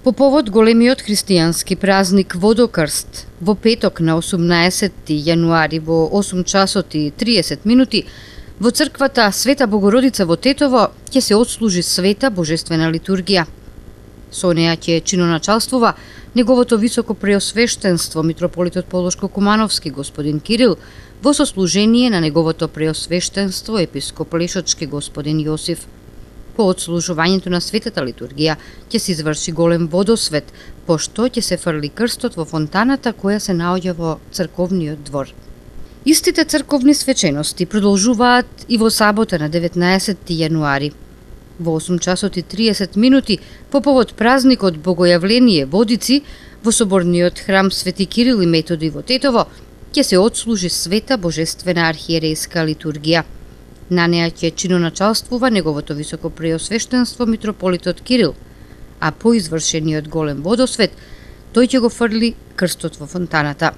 По повод големиот христијански празник Водокрст, во петок на 18 јануари во 8 часот и 30 минути, во црквата Света Богородица во Тетово ќе се отслужи света божествена литургија. Со неа ќе чиноначалствува неговото високо преосвештенство митрополитот Полошко-Кумановски господин Кирил во сослужение на неговото преосвештенство епископ Лешочки господин Јосиф. По отслужувањето на светата литургија ќе се изврши голем водосвет, пошто ќе се фрли крстот во фонтаната која се наоѓа во црковниот двор. Истите црковни свечености продолжуваат и во сабота на 19 јануари. Во 8 часот и 30 минути по повод празникот Богојавление Водици во соборниот храм Свети Кирил и Методи во Тетово ќе се отслужи света божествена архиерејска литургија. На неа ќе чиноначалствува неговото високо преосвештенство митрополитот Кирил, а по извршениот голем водосвет тој ќе го фрли крстот во фонтаната.